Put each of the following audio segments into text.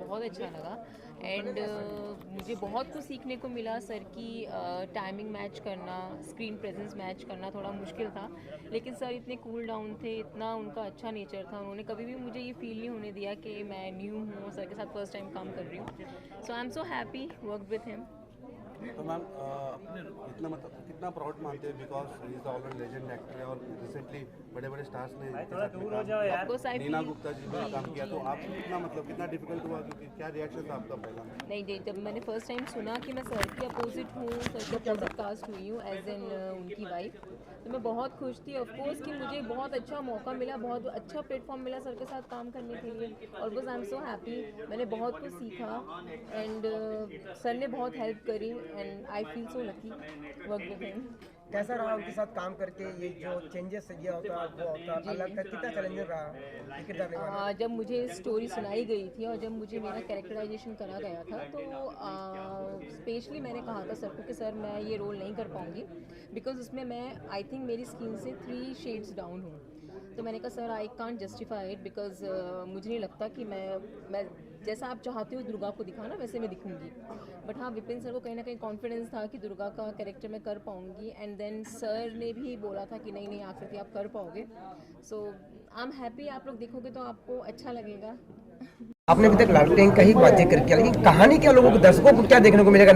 बहुत अच्छा लगा। एंड मुझे बहुत कुछ सीखने को मिला। सर की टाइमिंग मैच करना, स्क्रीन प्रेजेंस मैच करना थोड़ा मुश्किल था, लेकिन सर इतने कूल डाउन थे, इतना उनका अच्छा नेचर था। उन्होंने कभी भी मुझे ये फील नहीं होने दिया कि मैं न्यू हूँ, सर के साथ फर्स्ट टाइम काम कर रही हूँ। So I am so happy work with him. तो मैम इतना मतलब कितना प्राउड मानते हैं because he is already legend actor है और रिसेंटली बड़े बड़े स्टार्स ने नीना गुप्ता जी ने काम किया, तो आपको कितना मतलब कितना डिफिकल्ट हुआ, क्योंकि क्या रिएक्शन था आपका पहला? नहीं, जब मैंने फर्स्ट टाइम सुना कि मैं सर की अपोजिट हूँ, सर के अपोजिट कास्ट हुई हूँ एज एन उनकी वाइफ, तो मैं बहुत खुश थी। ऑफ कोर्स कि मुझे बहुत अच्छा मौका मिला, बहुत अच्छा प्लेटफॉर्म मिला सर के साथ काम करने के लिए, और बस आई एम सो हैप्पी। मैंने बहुत कुछ सीखा एंड सर ने बहुत हेल्प करी and I feel so lucky work with him. कैसा रहा उनके साथ काम करके? ये जो चेंजेस ये होता वो होता अलग था, कितना चैलेंजिंग रहा किरदार निभाना? जब मुझे स्टोरी सुनाई गई थी और जब मुझे मेरा कैरेक्टराइजेशन करा गया था, तो स्पेशली मैंने कहा था सर को कि सर मैं ये रोल नहीं कर पाऊँगी, बिकॉज उसमें मैं आई थिंक मेरी स्किन से 3 शेड्स डाउन हूँ। तो मैंने कहा sir I can't justify it, because मुझे नहीं लगता कि मैं जैसा आप चाहते हो दुर्गा को दिखाना वैसे मैं दिखूंगी। बट हाँ, विपिन सर को कहीं ना कहीं कॉन्फिडेंस था कि दुर्गा का कैरेक्टर मैं कर पाऊंगी, एंड देन सर ने भी बोला था कि नहीं आकृति आप कर पाओगे। सो आई एम हैप्पी। आप लोग देखोगे तो आपको अच्छा लगेगा। आपने अभी तक लालटेन का ही बात जिक्र किया, लेकिन कहानी क्या, लोगों को दर्शकों को क्या देखने को मिलेगा?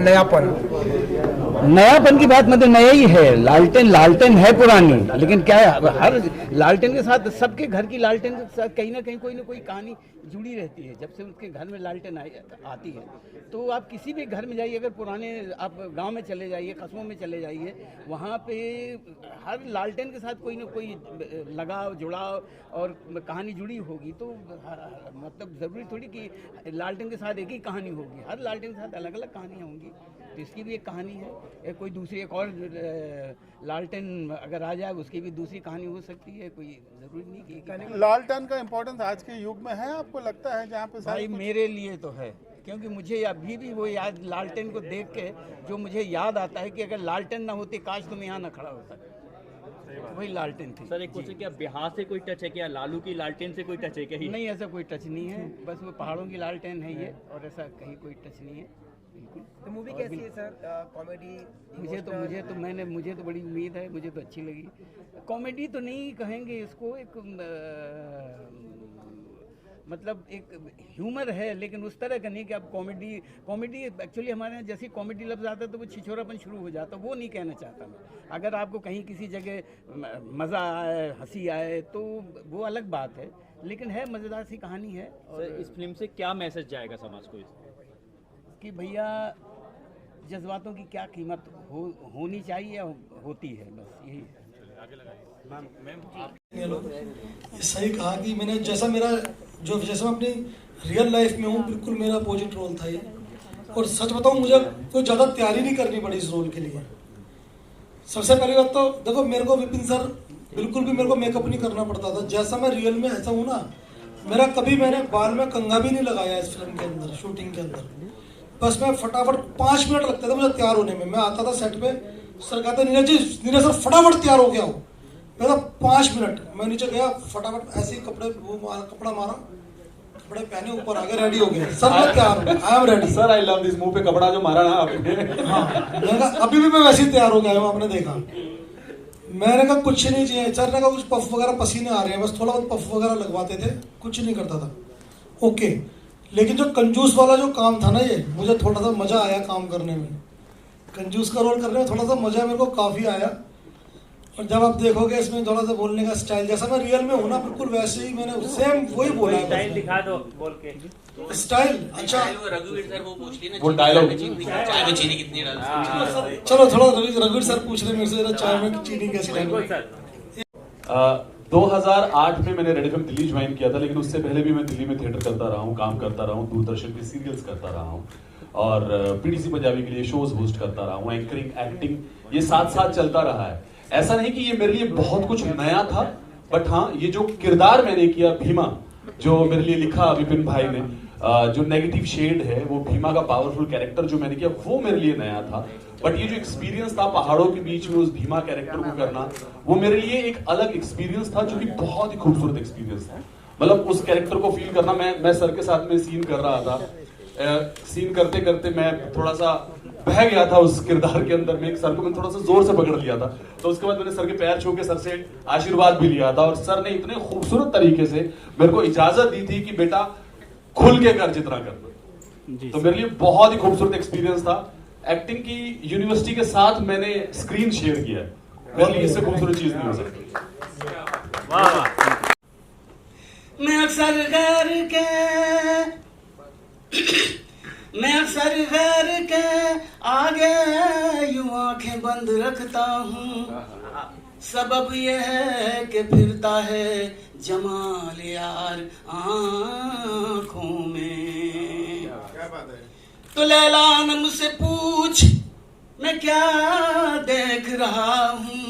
नयापन की बात मतलब नया ही है। लालटेन है पुरानी, लेकिन क्या है, हर लालटेन के साथ सबके घर की लालटेन के साथ कहीं ना कहीं कोई ना कोई कहानी जुड़ी रहती है। जब से उसके घर में लालटेन आती है, तो आप किसी भी घर में जाइए, अगर पुराने आप गांव में चले जाइए, कस्बों में चले जाइए, वहाँ पे हर लालटेन के साथ कोई ना कोई लगाव, जुड़ाव और कहानी जुड़ी होगी। तो मतलब ज़रूरी थोड़ी कि लालटेन के साथ एक ही कहानी होगी, हर लालटेन के साथ अलग अलग कहानियाँ होंगी। तो इसकी भी एक कहानी है, कोई दूसरी एक और लालटेन अगर आ जाए उसकी भी दूसरी कहानी हो सकती है, कोई ज़रूरी नहीं कि लालटेन का इम्पोर्टेंस आज के युग में है, आपको लगता है? जहाँ पे भाई मेरे लिए तो है, क्योंकि मुझे अभी भी वो याद, लालटेन को देख के जो मुझे याद आता है कि अगर लालटेन ना होती काश तुम यहाँ ना खड़ा होता, वही लालटेन थी। सर एक क्वेश्चन, क्या बिहार से कोई टच है क्या? लालू की लालटेन से कोई टच है क्या? नहीं, ऐसा कोई टच नहीं है, बस वो पहाड़ों की लालटेन है ये, और ऐसा कहीं कोई टच नहीं है। बिल्कुल। तो मूवी कैसी है सर? कॉमेडी? मुझे तो बड़ी उम्मीद है, मुझे तो अच्छी लगी। कॉमेडी तो नहीं कहेंगे इसको, एक मतलब एक ह्यूमर है, लेकिन उस तरह का नहीं कि आप कॉमेडी एक्चुअली हमारे यहाँ जैसे कॉमेडी लफ्ज़ आता है तो वो छिछोरापन शुरू हो जाता, वो नहीं कहना चाहता मैं। अगर आपको कहीं किसी जगह मज़ा आए, हंसी आए, तो वो अलग बात है, लेकिन है मज़ेदार सी कहानी है। और इस फिल्म से क्या मैसेज जाएगा समाज को कि भैया जज्बातों की क्या कीमत होनी चाहिए, होती है, बस यही है। सही कहा कि मैंने जैसा मैं अपनी रियल लाइफ में हूँ, बिल्कुल मेरा अपोजिट रोल था ये। और सच बताऊँ, मुझे कोई ज़्यादा तैयारी नहीं करनी पड़ी इस रोल के लिए। सबसे पहली बात तो देखो, मेरे को विपिन सर बिल्कुल भी मेरे को मेकअप नहीं करना पड़ता था। जैसा मैं रियल में ऐसा हूँ ना, मैंने बाल में कंघा भी नहीं लगाया इस फिल्म के अंदर, शूटिंग के अंदर। बस मैं फटाफट 5 मिनट लगते थे मुझे तैयार होने में। मैं आता था सेट पे, सर कहते नीरज सर फटाफट तैयार हो गया हो। मैं 5 मिनट, मैं नीचे गया, फटाफट ऐसे ही कपड़ा मारा, कपड़े पहने, ऊपर आ गया, रेडी हो गया सर, मैं तैयार हूँ, I am ready. Sir I love this, मुंह पे कपड़ा जो मारा ना आपने। हाँ, मैंने कहा अभी भी मैं वैसे ही तैयार हो गया हूँ, आपने देखा। मैंने कहा कुछ नहीं चाहिए। सर ने कहा कुछ पफ वगैरह, पसीने आ रहे हैं, बस थोड़ा बहुत पफ वगैरह लगवाते थे, कुछ नहीं करता था। ओके, लेकिन जो कंजूस वाला जो काम था ना, ये मुझे थोड़ा सा मजा आया काम करने में। कंजूस का रोल करने में थोड़ा सा मजा मेरे को काफी आया। और जब आप देखोगे इसमें थोड़ा सा बोलने का स्टाइल, जैसा मैं रियल में हूँ ना, बिल्कुल वैसे ही मैंने सेम वही बोला है। स्टाइल दिखा दो बोल के। स्टाइल अच्छा, रघुवीर सर वो पूछ लेना, वो डायलॉग चाय में चीनी कितनी डालते? चलो थोड़ा रघुवीर सर पूछ रहे मेरे से, चाय में चीनी कैसी डालते? 2008 में मैंने रेड एफएम दिल्ली ज्वाइन किया था, लेकिन उससे पहले भी मैं दिल्ली में थिएटर करता रहा हूँ, काम करता रहा हूँ, दूरदर्शन के सीरियल्स करता रहा हूँ, और पीटीसी पंजाबी के लिए शोज होस्ट करता रहा हूँ, एंकरिंग, एक्टिंग, ये साथ साथ चलता रहा है। ऐसा नहीं कि ये मेरे लिए बहुत कुछ नया था, बट हाँ, ये जो किरदार मैंने किया भीमा, जो मेरे लिए लिखा विपिन भाई ने, जो नेगेटिव शेड है, वो भीमा का पावरफुल कैरेक्टर जो मैंने किया, वो मेरे लिए नया था। बट ये जो एक्सपीरियंस था पहाड़ों के बीच में उस भीमा कैरेक्टर को करना, वो मेरे लिए एक अलग एक्सपीरियंस था, जो कि बहुत ही खूबसूरत एक्सपीरियंस था। मतलब उस कैरेक्टर को फील करना। मैं सर के साथ में सीन कर रहा था, सीन करते करते मैं थोड़ा सा बह गया था उस किरदार के अंदर में। सर को मैंने थोड़ा सा जोर से पकड़ लिया था, तो उसके बाद मैंने सर के पैर छू के सर से आशीर्वाद भी लिया था, और सर ने इतने खूबसूरत तरीके से मेरे को इजाजत दी थी कि बेटा खुल के कर जितना करना। तो मेरे लिए बहुत ही खूबसूरत एक्सपीरियंस था। एक्टिंग की यूनिवर्सिटी के साथ मैंने स्क्रीन शेयर किया है, मेरे लिए इससे खूबसूरत चीज नहीं हो सकती। वाह वाह। मैं अक्सर गैर के आगे यूं आंखें बंद रखता हूँ, सबब यह है कि फिरता है जमाल यार आँखों में। तो लैला ने मुझसे पूछ मैं क्या देख रहा हूँ,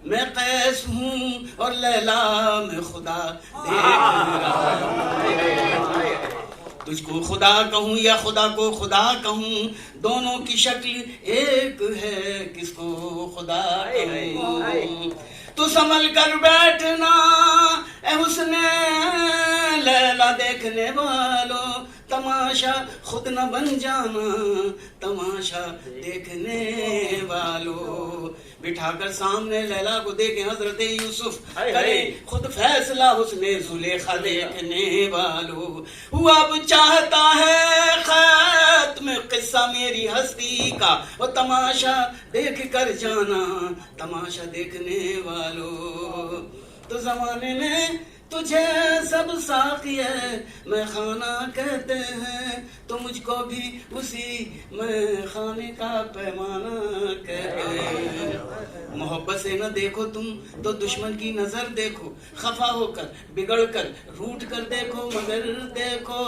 मैं कैस हूँ और लैला में खुदा देख रहा हूँ। तुझको खुदा कहूँ या खुदा को खुदा कहूँ, दोनों की शक्ल एक है, किसको खुदा कहूँ। तू संभल कर बैठना ए हुस्ने लैला देखने वालों, तमाशा खुद न बन जाना तमाशा देखने वालों। बिठाकर सामने लैला को देखे हजरत यूसुफ, करे खुद फैसला हुस्ने जुलेखा देखने वालों। हुआ अब चाहता है खत्म किस्सा मेरी हस्ती का, और तमाशा देख कर जाना तमाशा देखने वालों। तो जमाने में तुझे सब साकी है मैं खाना कहते हैं, तो मुझको भी उसी मैं खाने का पैमाना कहते हैं। मोहब्बत से न देखो तुम तो दुश्मन की नजर देखो, खफा होकर बिगड़ कर रूठ कर देखो मगर देखो,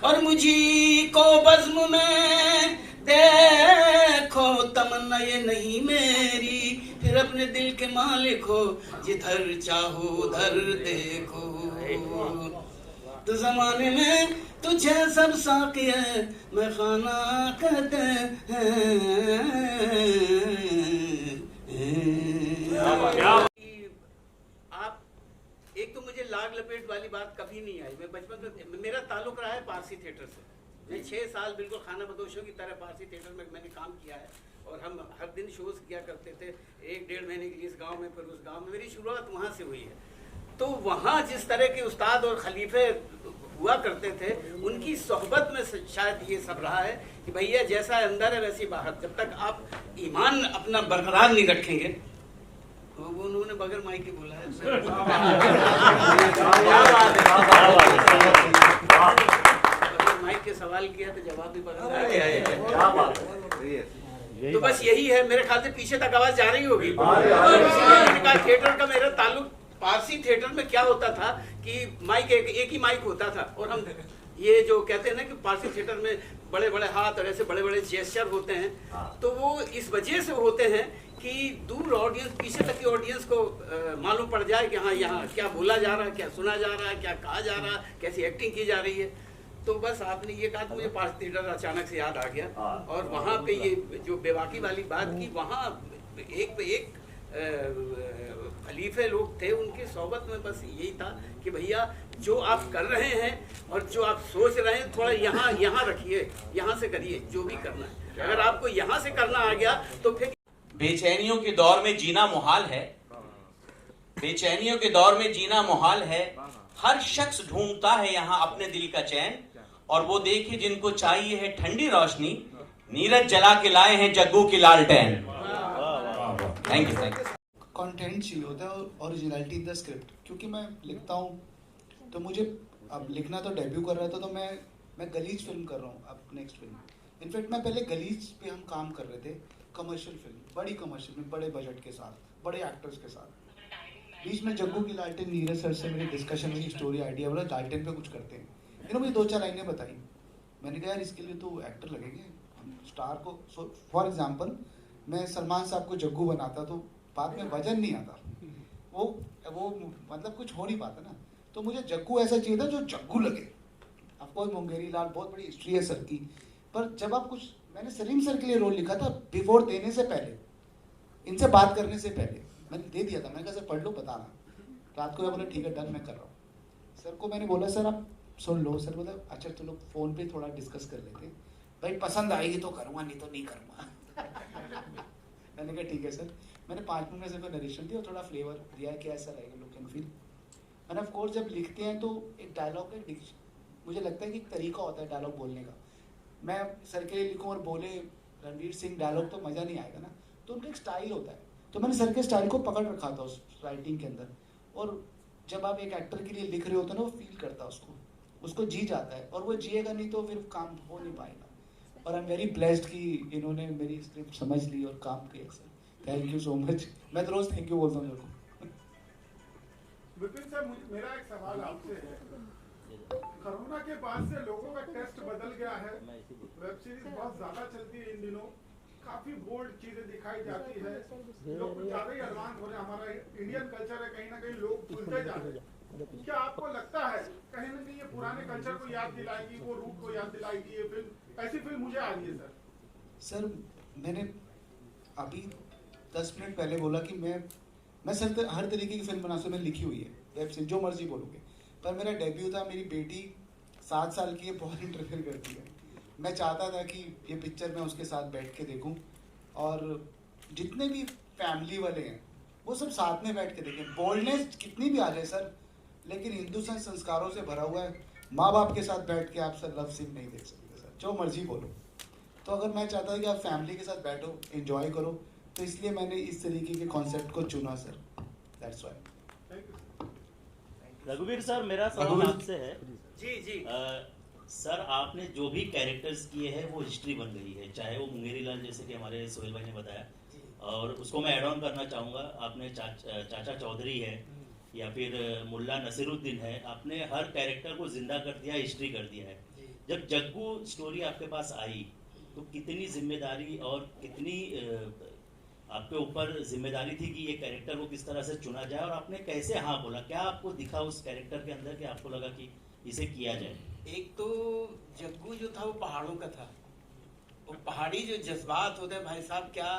और मुझी को बज़्म में देखो तमन्ना ये नहीं मेरी, फिर अपने दिल के मालिक हो जिधर चाहो उधर देखो। तो जमाने में तुझे सब साकी है मैं खाना कहते हैं। आप एक तो मुझे लाग लपेट वाली बात कभी नहीं आई। मैं बचपन में मेरा ताल्लुक रहा है पारसी थिएटर से। मैं 6 साल बिल्कुल खाना बदोशों की तरह पारसी थिएटर में मैंने काम किया है, और हम हर दिन शोज किया करते थे 1-1.5 महीने के लिए इस गांव में, फिर उस गांव में। मेरी शुरुआत वहां से हुई है। तो वहाँ जिस तरह के उस्ताद और खलीफे हुआ करते थे, उनकी सोहबत में शायद ये सब रहा है कि भैया जैसा अंदर है वैसी बाहर। जब तक आप ईमान अपना बरकरार नहीं रखेंगे, वो उन्होंने बगैर माइक के बोला है। माइक के सवाल किया तो जवाब भी बगैर। तो बस यही है, मेरे ख्याल से पीछे तक आवाज जा रही होगी। थिएटर का मेरा ताल्लुक पारसी थिएटर में क्या होता था कि माइक एक ही माइक होता था, और हम ये जो कहते हैं ना कि पारसी थिएटर में बड़े बड़े हाथ और ऐसे बड़े बड़े जेस्चर होते हैं, तो वो इस वजह से होते हैं कि दूर ऑडियंस, पीछे तक की ऑडियंस को मालूम पड़ जाए कि हाँ यहाँ क्या बोला जा रहा है, क्या सुना जा रहा है, क्या कहा जा रहा है, कैसी एक्टिंग की जा रही है। तो बस आपने ये कहा तो मुझे पारसी थिएटर अचानक से याद आ गया, और वहाँ पे ये जो बेबाकी वाली बात की, वहाँ एक पे एक खलीफे लोग थे, उनकी सोबत में बस यही था कि भैया जो आप कर रहे हैं और जो आप सोच रहे हैं थोड़ा यहाँ रखिए, यहाँ से करिए जो भी करना है। अगर आपको यहाँ से करना आ गया तो फिर बेचैनियों के दौर में जीना मुहाल है, बेचैनियों के दौर में जीना मुहाल है। हर शख्स ढूंढता है यहाँ अपने दिल का चैन, और वो देखे जिनको चाहिए है ठंडी रोशनी, नीरज जला के लाए हैं जग्गू की लालटेन। Thank you. कंटेंट चाहिए होता है और ओरिजिनलिटी इन द स्क्रिप्ट। क्योंकि मैं लिखता हूँ तो मुझे अब लिखना तो डेब्यू कर रहा था, तो मैं गलीज फिल्म कर रहा हूँ अब नेक्स्ट फिल्म। इनफैक्ट मैं पहले गलीज पे हम काम कर रहे थे, कमर्शियल फिल्म, बड़ी कमर्शियल फिल्म, बड़े बजट के साथ, बड़े एक्टर्स के साथ। बीच में जग्गू की लालटेन नीरज सर से मेरी डिस्कशन हुई, स्टोरी आइडिया बोला लालटेन पे कुछ करते हैं। इन्होंने मुझे 2-4 लाइनें बताई। मैंने कहा यार इसके लिए तो एक्टर लगेंगे, स्टार को। फॉर एग्जाम्पल मैं सलमान साहब को जग्गू बनाता तो बाद में वजन नहीं आता, वो मतलब कुछ हो नहीं पाता ना। तो मुझे जग्गू ऐसा चाहिए था जो जग्गू लगे। ऑफकोर्स मुंगेरी लाल बहुत बड़ी हिस्ट्री है सर की, पर जब आप कुछ, मैंने सलीम सर के लिए रोल लिखा था बिफोर देने से पहले, इनसे बात करने से पहले मैंने दे दिया था। मैंने कहा सर पढ़ लो बताना। रात को बोला ठीक है डन मैं कर रहा हूँ। सर को मैंने बोला सर आप सुन लो, सर बोला अच्छा चलो फ़ोन पे थोड़ा डिस्कस कर लेते हैं, भाई पसंद आएगी तो करूँगा नहीं तो नहीं करूँगा। मैंने कहा ठीक है सर। मैंने 5 मिनट में सिर्फ नरेशन दी और थोड़ा फ्लेवर दिया कि ऐसा रहेगा, look and feel. End of course जब लिखते हैं तो एक डायलॉग का मुझे लगता है कि एक तरीका होता है डायलॉग बोलने का। मैं सर के लिए लिखूँ और बोले रणवीर सिंह डायलॉग तो मज़ा नहीं आएगा ना, तो उनका एक स्टाइल होता है। तो मैंने सर के स्टाइल को पकड़ रखा था उस राइटिंग के अंदर, और जब आप एक एक्टर के लिए लिख रहे होते हो ना, वो फील करता है उसको जी जाता है, और वो जिएगा नहीं तो फिर काम हो नहीं पाएगा। और आई एम वेरी ब्लेस्ड कि इन्होंने मेरी स्क्रिप्ट समझ ली और काम किया sir. Thank you so much. मैं तो रोज थैंक यू बोलता हूँ सर को। विपिन सर, मेरा एक सवाल आपसे है। कोरोना के बाद से लोगों का टेस्ट बदल गया है, वेब सीरीज बहुत ज्यादा चलती है इन दिनों, काफी बोल्ड चीजें दिखाई जाती है, लोग कुछ ज्यादा ही एडवांस हो रहे हैं। हमारा इंडियन कल्चर है, कहीं ना कहीं लोग भूलते जा रहे हैं। क्या आपको लगता है कहीं ना कहीं ये पुराने कल्चर को याद दिलाएगी, वो रूट को याद दिलाएगी ये फिल्म? ऐसी फिल्म मुझे आ रही है सर। सर मैंने अभी 10 मिनट पहले बोला कि मैं सर हर तरीके की फिल्म बना सकता, मैंने लिखी हुई है वेब सीरीज, जो मर्जी बोलोगे। पर मेरा डेब्यू था, मेरी बेटी 7 साल की है, बहुत इंटरफेयर करती है। मैं चाहता था कि ये पिक्चर मैं उसके साथ बैठ के देखूं, और जितने भी फैमिली वाले हैं वो सब साथ में बैठ के देखें। बोल्डनेस कितनी भी आ जाए सर, लेकिन हिंदुस्तान संस्कारों से भरा हुआ है। माँ बाप के साथ बैठ के आप सर लव सीन नहीं देख सकते सर, जो मर्जी बोलो। तो अगर मैं चाहता था कि आप फैमिली के साथ बैठो, एंजॉय करो, तो इसलिए मैंने इस तरीके के कॉन्सेप्ट को चुना सर। That's why. रघुवीर सर, मेरा सवाल आपसे है। जी सर, आपने जो भी कैरेक्टर्स किए हैं वो हिस्ट्री बन गई है, चाहे वो मुंगेरी लाल जैसे कि हमारे सोहेल भाई ने बताया, और उसको मैं ऐड ऑन करना चाहूँगा। आपने चाचा चौधरी है या फिर मुल्ला नसीरुद्दीन है, आपने हर कैरेक्टर को जिंदा कर दिया, हिस्ट्री कर दिया है। जब जग्गू स्टोरी आपके पास आई तो कितनी जिम्मेदारी और कितनी आपके ऊपर जिम्मेदारी थी कि ये कैरेक्टर को किस तरह से चुना जाए, और आपने कैसे हाँ बोला? क्या आपको दिखा उस कैरेक्टर के अंदर कि आपको लगा कि इसे किया जाए? एक तो जग्गू जो था वो पहाड़ों का था, वो पहाड़ी जो जज्बात होते हैं भाई साहब, क्या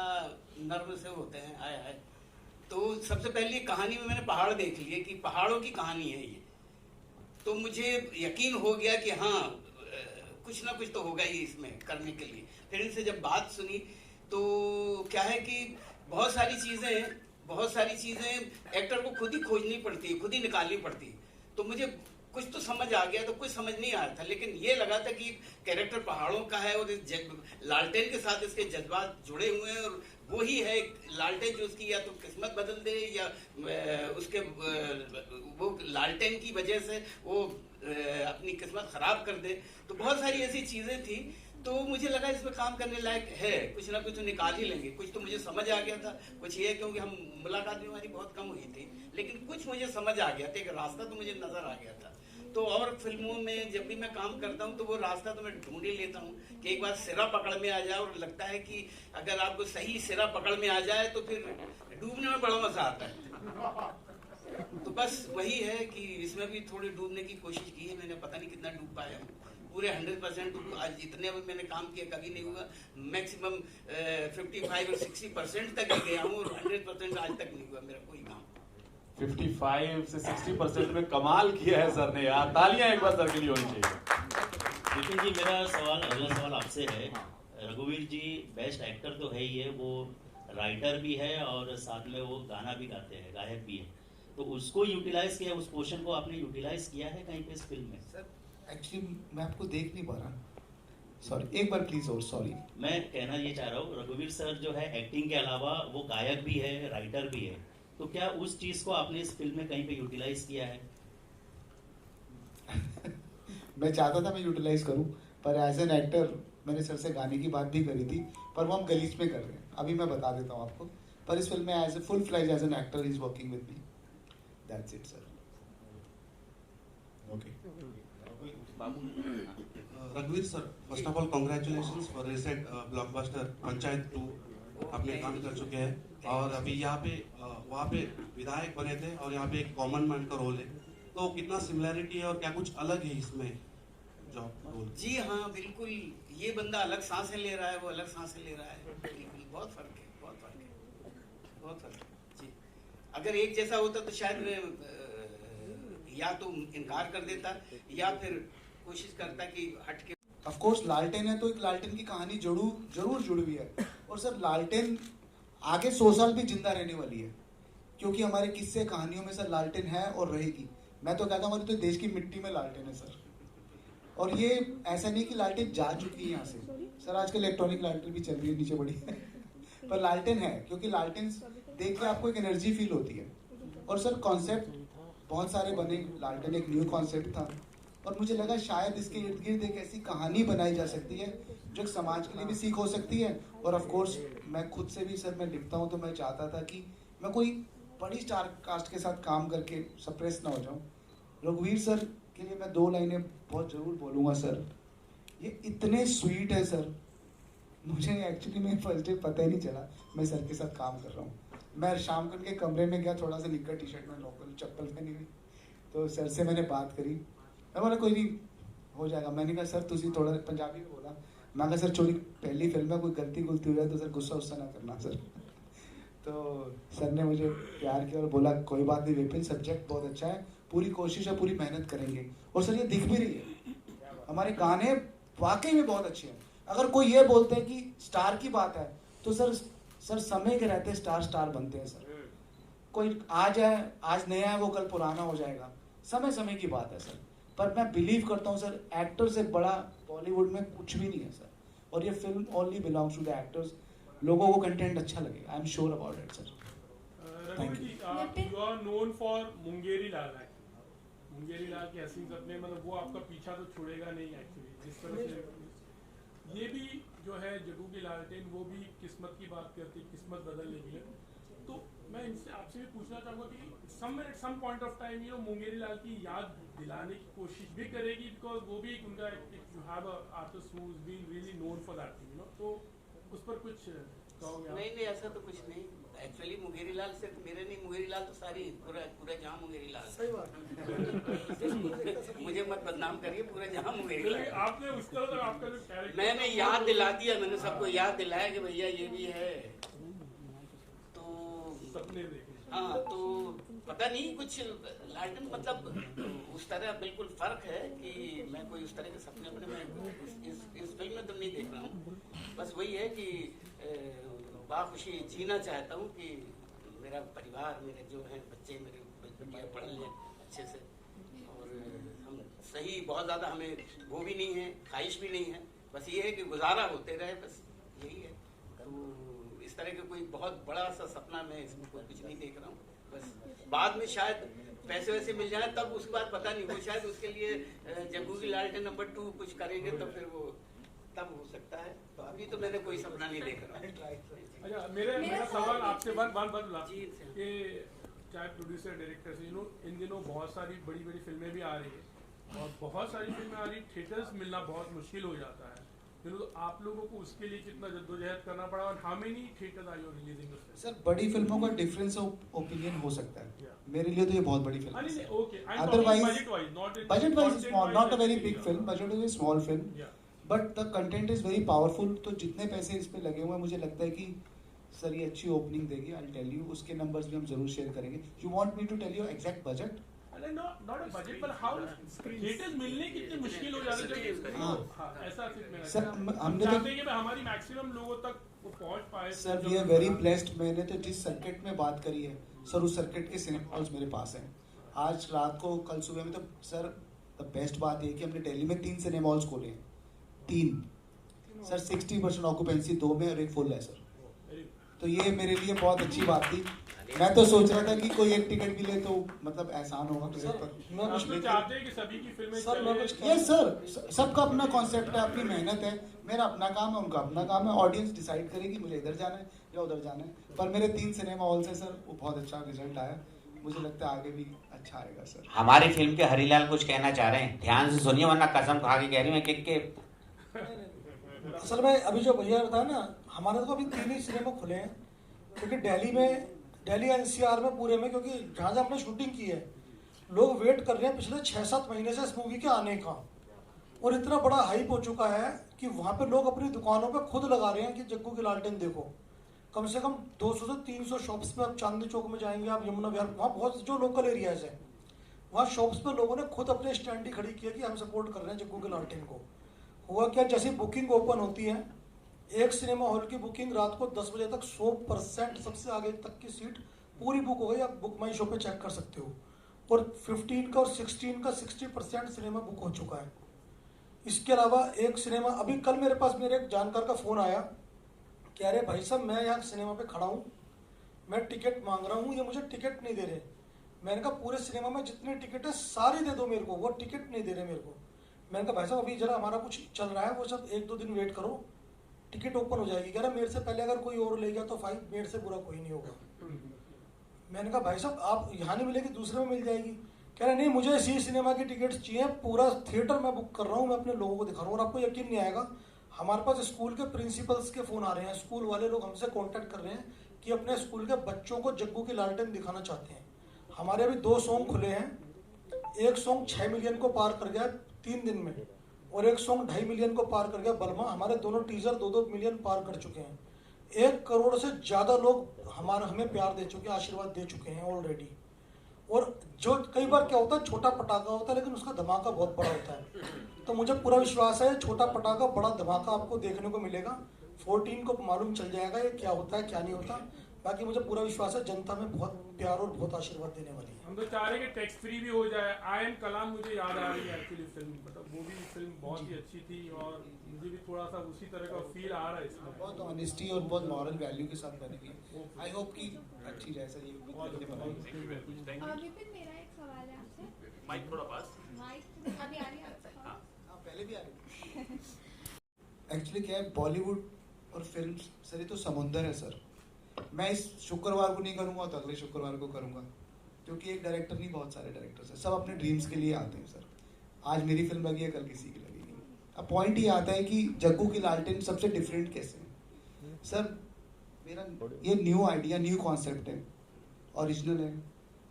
नर्व से होते हैं, आए आए। तो सबसे पहले कहानी में मैंने पहाड़ देख लिए कि पहाड़ों की कहानी है ये, तो मुझे यकीन हो गया कि हाँ कुछ ना कुछ तो होगा ही इसमें करने के लिए। फिर इनसे जब बात सुनी तो क्या है कि बहुत सारी चीज़ें एक्टर को खुद ही खोजनी पड़ती है, खुद ही निकालनी पड़ती है। तो मुझे कुछ तो समझ आ गया, तो कुछ समझ नहीं आया था, लेकिन ये लगा था कि कैरेक्टर पहाड़ों का है और लालटेन के साथ इसके जज्बात जुड़े हुए हैं, और वो ही है लालटेन जो उसकी या तो किस्मत बदल दे या उसके वो लालटेन की वजह से वो अपनी किस्मत खराब कर दे। तो बहुत सारी ऐसी चीज़ें थी, तो मुझे लगा इसमें काम करने लायक है, कुछ ना कुछ तो निकाल ही लेंगे। कुछ तो मुझे समझ आ गया था, कुछ ये क्योंकि हम मुलाकात भी हमारी बहुत कम हुई थी, लेकिन कुछ मुझे समझ आ गया था, एक रास्ता तो मुझे नजर आ गया था। तो और फिल्मों में जब भी मैं काम करता हूँ तो वो रास्ता तो मैं ढूंढ ही लेता हूँ कि एक बार सिरा पकड़ में आ जाए, और लगता है कि अगर आपको सही सिरा पकड़ में आ जाए तो फिर डूबने में बड़ा मजा आता है। तो बस वही है कि इसमें भी थोड़ी डूबने की कोशिश की है मैंने, पता नहीं कितना डूब पाया हूँ। पूरे 100% आज जितने भी मैंने काम किया कभी नहीं हुआ, मैक्सिमम 55 और 60% तक ही गया हूँ, और 100% आज तक नहीं हुआ मेरा कोई काम। 55 से 60% में कमाल किया है सर ने यार, तालियां एक बार सर के लिए होनी चाहिए। लेकिन जी मेरा अगला सवाल आपसे है। रघुवीर जी बेस्ट एक्टर तो है ही है, वो राइटर भी है और साथ में वो गाना भी गाते हैं, गायक भी है, तो उसको यूटिलाइज किया, उस पोर्शन को आपने यूटिलाइज किया है कहीं पे इस फिल्म में? सर एक्चुअली मैं आपको देख नहीं पा रहा, सॉरी, एक बार प्लीज और सॉरी। मैं कहना ये चाह रहा हूँ रघुवीर सर जो है एक्टिंग के अलावा वो गायक भी है, राइटर भी है, तो क्या उस चीज को आपने इस फिल्म में कहीं पे यूटिलाइज किया है? मैं चाहता था मैं यूटिलाइज करूं, पर एज एन एक्टर मैंने सर से गाने की बात भी करी थी, पर वो हम गलीच में कर रहे हैं, अभी मैं बता देता हूं आपको। पर इस फिल्म में as a full fledge as an actor is working with me, that's it sir. Okay Raghubir sir, first of all congratulations for recent blockbuster Panchayat 2 आपने काम कर चुके हैं, और अभी यहाँ पे वहाँ पे विधायक बने थे और यहाँ पे एक कॉमन मैन का रोल है, तो कितना सिमिलैरिटी है और क्या कुछ अलग है इसमें जॉब रोल? जी हाँ बिल्कुल, ये बंदा अलग सांसें ले रहा है, वो अलग सांसें ले रहा है, बिल्कुल बहुत फर्क है, बहुत फर्क है, बहुत फर्क है जी। अगर एक जैसा होता तो शायद मैं या तो इनकार कर देता या फिर कोशिश करता कि हट के। ऑफ कोर्स लालटेन है तो एक लालटेन की कहानी जरूर जुड़ी हुई है, और सर लालटेन आगे 100 साल भी जिंदा रहने वाली है, क्योंकि हमारे किस्से कहानियों में सर लालटेन है और रहेगी। मैं तो कहता हूँ हमारी तो देश की मिट्टी में लालटेन है सर, और ये ऐसा नहीं कि लालटेन जा चुकी है यहाँ से सर, आजकल इलेक्ट्रॉनिक लालटेन भी चल रही है नीचे बड़ी पर लालटेन है, क्योंकि लालटेन देख के आपको एक एनर्जी फील होती है। और सर कॉन्सेप्ट बहुत सारे बने, लालटेन एक न्यू कॉन्सेप्ट था, और मुझे लगा शायद इसके इर्द गिर्द एक ऐसी कहानी बनाई जा सकती है जो समाज के लिए भी सीख हो सकती है। और ऑफ कोर्स मैं खुद से भी सर मैं लिखता हूँ तो मैं चाहता था कि मैं कोई बड़ी स्टार कास्ट के साथ काम करके सप्रेस ना हो जाऊँ। रघुवीर सर के लिए मैं 2 लाइनें बहुत ज़रूर बोलूँगा सर, ये इतने स्वीट है सर, मुझे एक्चुअली में फर्स्ट डे पता ही नहीं चला मैं सर के साथ काम कर रहा हूँ। मैं शाम को उनके कमरे में गया, थोड़ा सा निक्कर टी शर्ट में लोकल चप्पल पहनी हुई, तो सर से मैंने बात करी, मैं बोला कोई नहीं हो जाएगा। मैंने कहा सर तुसी थोड़ा पंजाबी में बोला, मैं कहा सर चोरी पहली फिल्म है, कोई गलती गुलती हो जाए तो सर गुस्सा ना करना सर। तो सर ने मुझे प्यार किया और बोला कोई बात नहीं विपिन, सब्जेक्ट बहुत अच्छा है, पूरी कोशिश है, पूरी मेहनत करेंगे। और सर ये दिख भी रही है, हमारे गाने वाकई में बहुत अच्छे हैं। अगर कोई ये बोलते हैं कि स्टार की बात है तो सर समय के रहते स्टार बनते हैं सर। कोई आज है, आज नया है, वो कल पुराना हो जाएगा, समय की बात है सर। पर मैं बिलीव करता हूँ सर एक्टर से बड़ा बॉलीवुड में कुछ भी नहीं है सर, और ये film only belongs to the actors. लोगों को कंटेंट अच्छा लगेगा, I am sure about it sir. You are known for Mungeri Lal. Mungeri Lal के हसीन अपने मतलब वो आपका पीछा तो छोड़ेगा नहीं एक्चुअली, जिस तरह से ये भी जो है जग्गू की लालटेन वो भी किस्मत की बात करती, किस्मत बदलने की। तो मैं इनसे आपसे भी पूछना चाहूँगा कि at some point of time Mungeri Lal की याद दिलाने की कोशिश भी करेगी, बिकॉज वो भी उनका you have a artist who is been really known for that thing, तो उस पर कुछ कहोगे? नहीं ऐसा तो कुछ नहीं। एक्चुअली मुंगेरी लाल सिर्फ मेरे नहीं, मुंगेरी लाल तो सारी पूरा जहां मुंगेरी लाल। सही बात मुझे मत बदनाम करिए, पूरा जहां मुंगेरी लाल। आपने उस तरह तक आपका जो कैरेक्टर मैंने याद दिला दिया, मैंने सबको याद दिलाया कि भैया ये भी है। तो सपने देखे। हाँ, तो पता नहीं कुछ लालटेन मतलब उस तरह बिल्कुल फर्क है कि मैं कोई उस तरह के सपने अपने में इस फिल्म में तो नहीं देख रहा हूँ। बस वही है कि बाखुशी जीना चाहता हूँ कि मेरा परिवार, मेरे जो हैं बच्चे, मेरे बच्चे पढ़ लें अच्छे से, और हम सही बहुत ज़्यादा हमें वो भी नहीं है, ख्वाहिश भी नहीं है, बस ये है कि गुजारा होते रहे, बस यही है। तो इस तरह का कोई बहुत बड़ा सा सपना मैं इसमें कोई कुछ नहीं देख रहा हूँ। बस बाद में शायद पैसे वैसे मिल जाए तब उसके बाद पता नहीं, वो शायद उसके लिए जग्गू की लालटेन नंबर 2 कुछ करेंगे तो फिर वो तब हो सकता है। तो अभी तो मैंने कोई सपना नहीं देख रहा। अच्छा, मेरा सवाल आपसे कि चाहे प्रोड्यूसर डायरेक्टर से इन दिनों बहुत सारी बड़ी फिल्में भी आ रही है और बहुत सारी फिल्में आ रही, थिएटर्स मिलना बहुत मुश्किल हो जाता है, तो आप लोगों को उसके लिए कितना जद्दोजहद करना पड़ा और how many theatres are you releasing? Sir बड़ी फिल्मों का डिफरेंस ऑफ ओपिनियन हो सकता है, मेरे लिए तो ये बहुत बड़ी फिल्म है। Otherwise budget wise small, not a very big film, budget is small film, but the content is very powerful. तो जितने पैसे इस पे लगे हुए हैं मुझे लगता है कि सर ये अच्छी ओपनिंग देगी। आई विल टेल यू, उसके नंबर्स भी हम जरूर शेयर करेंगे। You want me to tell you exact budget? Not a budget, पर हाउ थिएटर्स मिलने कितने मुश्किल हो जाते हैं। हां, ऐसा सर हमने चाहते हैं कि हमारी मैक्सिमम लोगों तक वो पहुंच पाए। Sir we are very blessed. मैंने तो जिस सर्किट में बात करी है सर, उस सर्किट के सिनेमा हॉल्स मेरे पास हैं। आज रात को, कल सुबह में, तो सर द बेस्ट बात ये कि हमने दिल्ली में 3 सिनेमा हॉल्स खोले हैं। 3 सर 60% ऑक्यूपेंसी 2 में और 1 फुल है सर। तो ये मेरे लिए बहुत अच्छी बात थी। मैं तो सोच रहा था कि कोई एक टिकट भी ले तो मतलब एहसान होगा किसी पर। आप चाहते हैं कि सभी की फिल्में चलें? यस सर, सबका अपना कॉन्सेप्ट है, अपनी मेहनत है। मेरा अपना काम है, उनका अपना काम है। ऑडियंस डिसाइड करेगी मुझे इधर जाना है या उधर जाना है। पर मेरे 3 सिनेमा हॉल से सर वो बहुत अच्छा रिजल्ट आया। मुझे लगता है आगे भी अच्छा आएगा सर। हमारी फिल्म के हरीलाल कुछ कहना चाह रहे हैं, ध्यान से सुनिए वरना कसम खा के कह रही हूँ कि असल में अभी जो भैया बताया ना, हमारे तो अभी 3 ही सिनेमा खुले हैं, क्योंकि दिल्ली एनसीआर में पूरे में, क्योंकि जहाँ जहाँ हमने शूटिंग की है लोग वेट कर रहे हैं पिछले 6-7 महीने से इस मूवी के आने का। और इतना बड़ा हाइप हो चुका है कि वहाँ पे लोग अपनी दुकानों पे खुद लगा रहे हैं कि जग्गू की लालटेन देखो। कम से कम 200 से 300 शॉप्स पे आप चांदनी चौक में जाएंगे, आप यमुना विहार, वहाँ बहुत जो लोकल एरियाज हैं वहाँ शॉप्स पे लोगों ने खुद अपने स्टैंड ही खड़ी किया कि हम सपोर्ट कर रहे हैं जग्गू के लालटेन को। हुआ क्या, जैसे बुकिंग ओपन होती है, एक सिनेमा हॉल की बुकिंग रात को 10 बजे तक 100% सबसे आगे तक की सीट पूरी बुक हो गई। आप बुक माई शो पे चेक कर सकते हो। और 15 का और 16 का 60% सिनेमा बुक हो चुका है। इसके अलावा एक सिनेमा, अभी कल मेरे पास मेरे एक जानकार का फ़ोन आया कि अरे भाई साहब मैं यहाँ सिनेमा पे खड़ा हूँ, मैं टिकट मांग रहा हूँ, ये मुझे टिकट नहीं दे रहे। मैंने कहा पूरे सिनेमा में जितने टिकट है सारी दे दो मेरे को, वो टिकट नहीं दे रहे मेरे को। मैंने कहा भाई साहब अभी जरा हमारा कुछ चल रहा है, वो सब 1-2 दिन वेट करो, टिकट ओपन हो जाएगी। कह रहा मेरे से पहले अगर कोई और ले गया तो फाइन, मेरे से बुरा कोई नहीं होगा। मैंने कहा भाई साहब आप यहाँ नहीं मिलेगी, दूसरे में मिल जाएगी। कह रहे नहीं मुझे इसी सिनेमा की टिकट्स चाहिए, पूरा थिएटर मैं बुक कर रहा हूँ, मैं अपने लोगों को दिखा रहा हूँ। और आपको यकीन नहीं आएगा, हमारे पास स्कूल के प्रिंसिपल्स के फ़ोन आ रहे हैं, स्कूल वाले लोग हमसे कॉन्टैक्ट कर रहे हैं कि अपने स्कूल के बच्चों को जग्गू की लालटेन दिखाना चाहते हैं। हमारे अभी 2 सॉन्ग खुले हैं। एक सॉन्ग 6 मिलियन को पार कर गया 3 दिन में, और एक सॉन्ग 2.5 मिलियन को पार कर गया बलमा। हमारे दोनों टीजर 2-2 मिलियन पार कर चुके हैं। 1 करोड़ से ज़्यादा लोग हमें प्यार दे चुके हैं, आशीर्वाद दे चुके हैं ऑलरेडी। और जो कई बार क्या होता है, छोटा पटाखा होता है लेकिन उसका धमाका बहुत बड़ा होता है। तो मुझे पूरा विश्वास है छोटा पटाखा बड़ा धमाका आपको देखने को मिलेगा। 14 को मालूम चल जाएगा ये क्या होता है क्या नहीं होता। बाकी मुझे पूरा विश्वास है जनता में बहुत प्यार और बहुत आशीर्वाद देने वाली है। हम तो चाह रहे हैं कि टैक्स फ्री भी हो जाए। आई एम कलाम मुझे याद आ रही है एक्चुअली फिल्म, मतलब वो भी फिल्म बहुत ही अच्छी थी और मुझे भी थोड़ा सा उसी तरह का फील आ रहा है इसमें। बहुत ऑनेस्टी और बहुत मॉरल वैल्यू के साथ बनी हुई। आई होप कि अच्छी जाए सर ये। विपिन मेरा एक सवाल है आपसे। माइक थोड़ा पास। माइक अभी आ रही है आपसे? हाँ पहले भी आ रही। एक्चुअली क्या है, बॉलीवुड और फिल्म सर ये तो समुंदर है सर। मैं इस शुक्रवार को नहीं करूँगा तो अगले शुक्रवार को करूँगा, क्योंकि एक डायरेक्टर नहीं बहुत सारे डायरेक्टर्स हैं, सब अपने ड्रीम्स के लिए आते हैं सर। आज मेरी फिल्म लगी है, कल किसी की लगेगी। अब पॉइंट ये आता है कि जग्गू की लालटेन सबसे डिफरेंट कैसे है सर। मेरा ये न्यू आइडिया, न्यू कॉन्सेप्ट है, ओरिजिनल है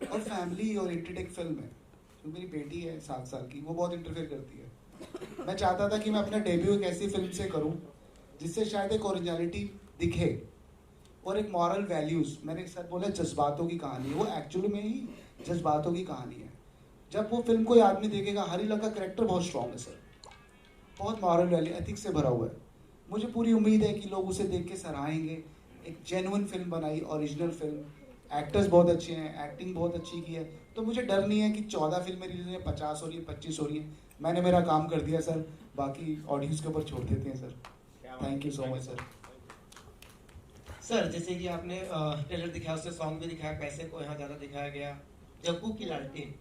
और फैमिली ओरिएंटेड एक फिल्म है। जो मेरी बेटी है 7 साल की, वो बहुत इंटरफेयर करती है। मैं चाहता था कि मैं अपना डेब्यू एक ऐसी फिल्म से करूँ जिससे शायद एक ओरिजिनलिटी दिखे और एक मॉरल वैल्यूज। मैंने सर बोला जज्बातों की कहानी है, वो एक्चुअली में ही जज्बातों की कहानी है। जब वो फिल्म कोई आदमी देखेगा, हरीला का कैरेक्टर बहुत स्ट्रॉन्ग है सर, बहुत मॉरल वैल्यू एथिक्स से भरा हुआ है। मुझे पूरी उम्मीद है कि लोग उसे देख के सराहेंगे। एक जेन्युइन फिल्म बनाई, ओरिजिनल फिल्म, एक्टर्स बहुत अच्छे हैं, एक्टिंग बहुत अच्छी की है। तो मुझे डर नहीं है कि 14 फिल्में रिलीज हुई हैं, 50 हो रही है, 25 हो रही है। मैंने मेरा काम कर दिया सर, बाकी ऑडियंस के ऊपर छोड़ देते हैं sir. Thank you so much sir. Sir जैसे कि आपने ट्रेलर दिखाया, उससे सॉन्ग भी दिखाया, पैसे को यहाँ ज़्यादा दिखाया गया। जग्गू की लालटेन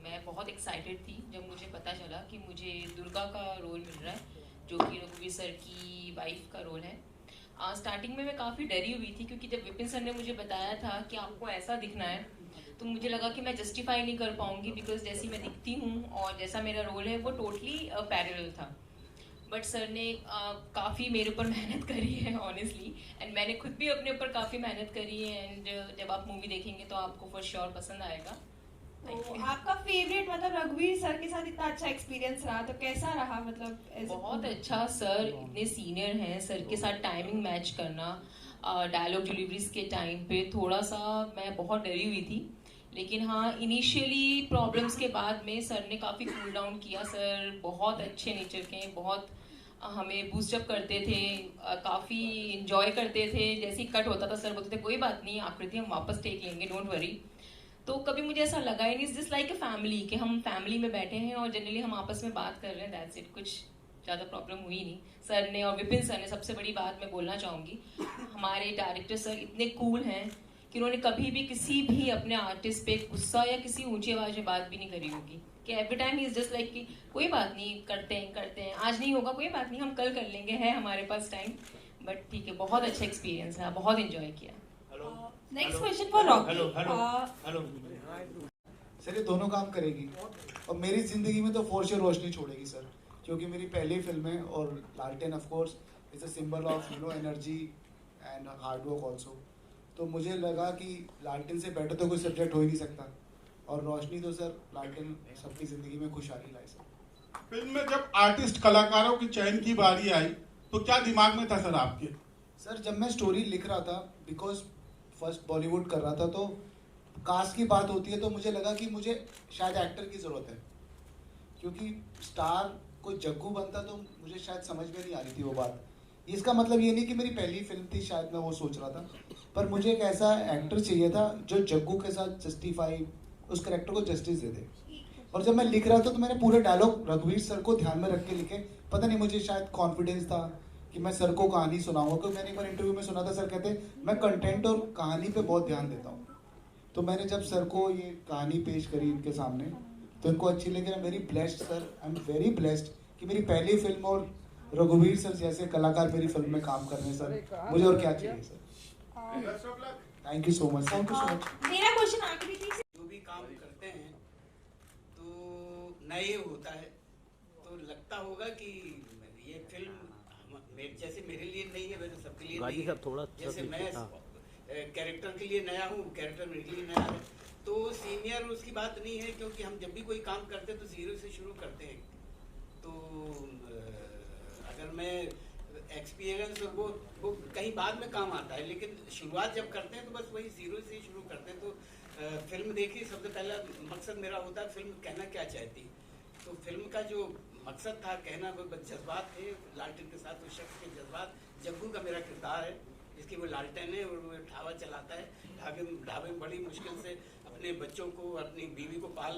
मैं बहुत एक्साइटेड थी जब मुझे पता चला कि मुझे दुर्गा का रोल मिल रहा है, जो कि रघुवीर सर की वाइफ का रोल है। स्टार्टिंग में मैं काफ़ी डरी हुई थी, क्योंकि जब विपिन सर ने मुझे बताया था कि आपको ऐसा दिखना है, तो मुझे लगा कि मैं जस्टिफाई नहीं कर पाऊँगी, बिकॉज जैसी मैं दिखती हूँ और जैसा मेरा रोल है वो टोटली पैरेलल था। बट सर ने काफ़ी मेरे ऊपर मेहनत करी है ऑनेस्टली, एंड मैंने खुद भी अपने ऊपर काफ़ी मेहनत करी है। एंड जब आप मूवी देखेंगे तो आपको फॉर श्योर पसंद आएगा। तो आपका फेवरेट मतलब रघुवीर सर के साथ इतना अच्छा एक्सपीरियंस रहा, तो कैसा रहा? मतलब बहुत अच्छा सर, इतने सीनियर हैं, सर के साथ टाइमिंग मैच करना, डायलॉग डिलीवरीज के टाइम पे थोड़ा सा मैं बहुत डरी हुई थी, लेकिन हाँ इनिशियली प्रॉब्लम्स के बाद में सर ने काफ़ी कूल डाउन किया। सर बहुत अच्छे नेचर के हैं, बहुत हमें बूस्टअप करते थे, काफ़ी इंजॉय करते थे। जैसे ही कट होता था सर बोलते थे कोई बात नहीं आकृति हम वापस टेक लेंगे, डोंट वरी। तो कभी मुझे ऐसा लगा ही नहीं, जस्ट लाइक अ फैमिली, कि हम फैमिली में बैठे हैं और जनरली हम आपस में बात कर रहे हैं, दैट्स इट। कुछ ज़्यादा प्रॉब्लम हुई नहीं। सर ने और विपिन सर ने, सबसे बड़ी बात मैं बोलना चाहूँगी, हमारे डायरेक्टर सर इतने कूल हैं कि उन्होंने कभी भी किसी भी अपने आर्टिस्ट पे गुस्सा या किसी ऊंची आवाज़ में बात भी नहीं करी होगी, कि every time he is just like कि कोई बात नहीं, करते हैं, आज नहीं होगा कोई बात नहीं, हम कल कर लेंगे, है हमारे पास टाइम। बट ठीक है, बहुत अच्छा एक्सपीरियंस है, बहुत इंजॉय किया। Next question for Rocky. Hello sir, ये दोनों काम करेगी और मेरी जिंदगी में तो फॉर श्योर रोशनी छोड़ेगी सर, क्योंकि मेरी पहली फिल्म है और लालटेन of course is a symbol of energy and hard work also. तो मुझे लगा कि लालटेन से बेटर तो कोई सब्जेक्ट हो ही नहीं सकता, और रोशनी तो सर लालटेन सबकी जिंदगी में खुशहाली लाई सर। फिल्म में जब आर्टिस्ट कलाकारों की चयन की बारी आई तो क्या दिमाग में था सर आपके? सर जब मैं स्टोरी लिख रहा था, बिकॉज फर्स्ट बॉलीवुड कर रहा था, तो कास्ट की बात होती है तो मुझे लगा कि मुझे शायद एक्टर की ज़रूरत है, क्योंकि स्टार कोई जग्गू बनता तो मुझे शायद समझ में नहीं आ रही थी वो बात। इसका मतलब ये नहीं कि मेरी पहली फिल्म थी, शायद मैं वो सोच रहा था, पर मुझे एक ऐसा एक्टर चाहिए था जो जग्गू के साथ जस्टिफाई, उस करेक्टर को जस्टिस दे दे। और जब मैं लिख रहा था तो मैंने पूरे डायलॉग रघुवीर सर को ध्यान में रख के लिखे। पता नहीं मुझे शायद कॉन्फिडेंस था कि मैं सर को कहानी सुनाऊंगा, क्योंकि मैंने एक बार इंटरव्यू में सुना था, सर कहते मैं कंटेंट और कहानी पे बहुत ध्यान देता हूँ। तो मैंने जब सर को ये कहानी पेश करी इनके सामने तो इनको अच्छी लगी। I very blessed sir, I am very blessed कि मेरी पहली फिल्म और रघुवीर सर जैसे कलाकार मेरी फिल्म में काम कर रहे हैं। सर मुझे और क्या चाहिए sir. Thank you so much, thank you so much. मेरा क्वेश्चन आखिरी थी। जो भी काम करते हैं तो नए होता है, तो लगता होगा कि ये फिल्म जैसे मेरे लिए नहीं है वैसे सबके लिए नहीं है। जैसे मैं कैरेक्टर के लिए नया हूँ, कैरेक्टर मेरे लिए नया है, तो सीनियर उसकी बात नहीं है, क्योंकि हम जब भी कोई काम करते हैं तो जीरो से शुरू करते हैं। तो अगर मैं एक्सपीरियंस वो कहीं बाद में काम आता है, लेकिन शुरुआत जब करते हैं तो बस वही जीरो से ही शुरू करते हैं। तो फिल्म देखी, सबसे पहला मकसद मेरा होता है फिल्म कहना क्या चाहती। तो फिल्म का जो मकसद था कहना, वो जज्बात थे लालटेन के साथ, उस शख्स के जज्बात। जग्गू का मेरा किरदार है जिसकी वो लालटेन है और वो ढाबा चलाता है। ढाबे में बड़ी मुश्किल से अपने बच्चों को, अपनी बीवी को पाल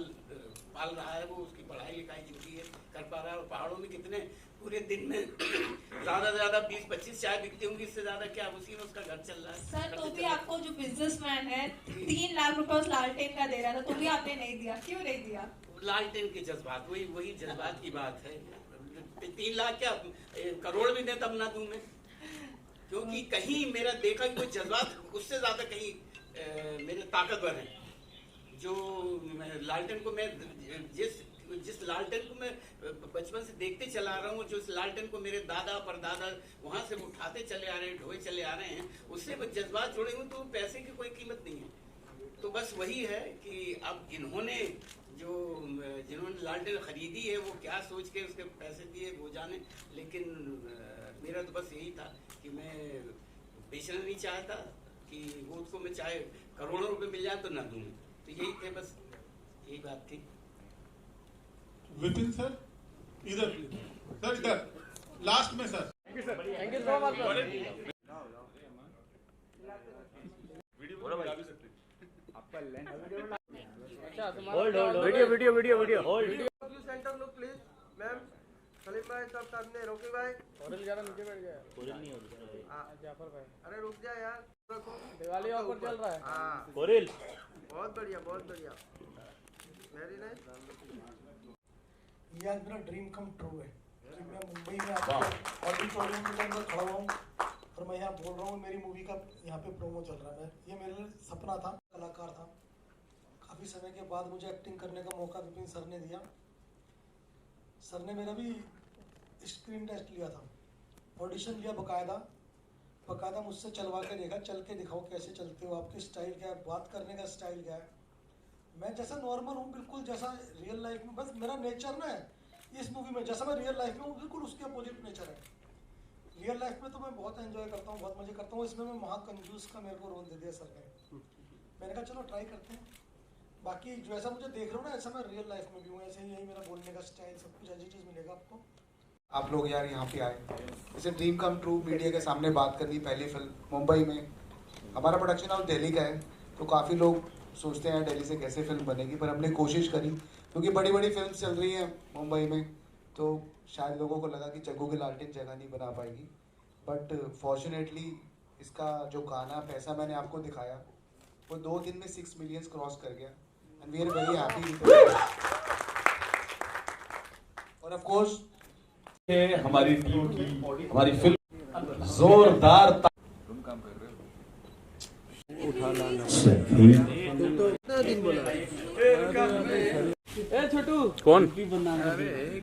रहा है। वो उसकी पढ़ाई लिखाई जिनकी है कर पा रहा है। और पहाड़ों में कितने पूरे दिन में ज़्यादा से ज़्यादा 20-25 चाय बिकती होंगी, इससे ज़्यादा क्या, उसी में उसका घर चल रहा है। सर तो भी आपको जो बिजनेसमैन है 3 लाख रुपए उस लालटेन का दे रहा था, तो भी आपने नहीं दिया, क्यों नहीं दिया? लालटेन के जज्बात, वही जज्बात की बात है। 3 लाख क्या, करोड़ भी दे तब ना दूं मैं, क्योंकि कहीं मेरा देखा कि कोई जज्बात उससे ज्यादा कहीं मेरे ताकतवर है। जो लालटेन को मैं जिस लालटेन को मैं बचपन से देखते चला आ रहा हूँ, जो इस लालटेन को मेरे दादा परदादा वहां से उठाते चले आ रहे हैं, ढोए चले आ रहे हैं, उससे वो जज्बात जुड़े हुए, तो पैसे की कोई कीमत नहीं है। तो बस वही है कि अब जिन्होंने लालटेन खरीदी है वो क्या सोच के उसके पैसे दिए वो जाने, लेकिन मेरा तो बस यही था कि मैं बेचना नहीं चाहता कि वो उसको मैं चाहे करोड़ों रुपए मिल जाए तो ना दूं। तो यही थे, बस यही बात थी। विपिन सर इधर सर, इधर लास्ट में sir. Thank you sir, thank you so much sir. Video centre look please ma'am. Salim भाई सब सामने, रोकी भाई और जरा नीचे बैठ गया। हां जाफर भाई, अरे रुक जा यार, रखो, दिवाली ऑफर चल रहा है। हां कोरिल, बहुत बढ़िया वेरी नाइस। ये आज मेरा ड्रीम कम ट्रू है कि मैं मुंबई में आकर ऑडिटोरियम के अंदर खड़ा हुआ हूँ और मैं यहाँ बोल रहा हूँ मेरी मूवी का यहाँ पे प्रोमो चल रहा है। ये मेरे लिए सपना था, कलाकार था। काफ़ी समय के बाद मुझे एक्टिंग करने का मौका विपिन सर ने दिया। सर ने मेरा भी स्क्रीन टेस्ट लिया था, ऑडिशन लिया बकायदा मुझसे चलवा के देखा, चल के दिखाओ कैसे चलते हो, आपकी स्टाइल क्या है, बात करने का स्टाइल क्या है। मैं जैसा नॉर्मल हूँ बिल्कुल, जैसा रियल लाइफ में, बस मेरा नेचर ना है इस मूवी में जैसा मैं रियल लाइफ में हूँ बिल्कुल उसके अपोजिट नेचर है। रियल लाइफ में तो मैं बहुत एंजॉय करता हूँ, बहुत मजे करता हूँ। इसमें मैं महाकंजूस का मेरे को रोल दे दिया सर ने। मैंने कहा चलो ट्राई करते हैं। बाकी जो ऐसा मुझे देख रहे हो ना, ऐसा मैं रियल लाइफ में भी हूँ, ऐसे ही यही मेरा बोलने का स्टाइल, सब कुछ ऐसी चीज़ मिलेगा आपको। आप लोग यार यहाँ पे आए, इसे ड्रीम कम ट्रू मीडिया के सामने बात करनी। पहली फिल्म मुंबई में, हमारा प्रोडक्शन हाउस दिल्ली का है, तो काफ़ी लोग सोचते हैं दिल्ली से कैसे फिल्म बनेगी, पर हमने कोशिश करी क्योंकि बड़ी बड़ी फिल्म चल रही हैं मुंबई में, तो शायद लोगों को लगा कि जग्गू की लालटेन जगह नहीं बना पाएगी। बट फॉर्चुनेटली इसका जो गाना पैसा मैंने आपको दिखाया वो 2 दिन में 6 मिलियन क्रॉस कर गया and we are very happy. और ऑफ कोर्स हमारी टीम की, हमारी फिल्म जोरदार काम कर रहे हो। कितना दिन बोला छोटू कौन?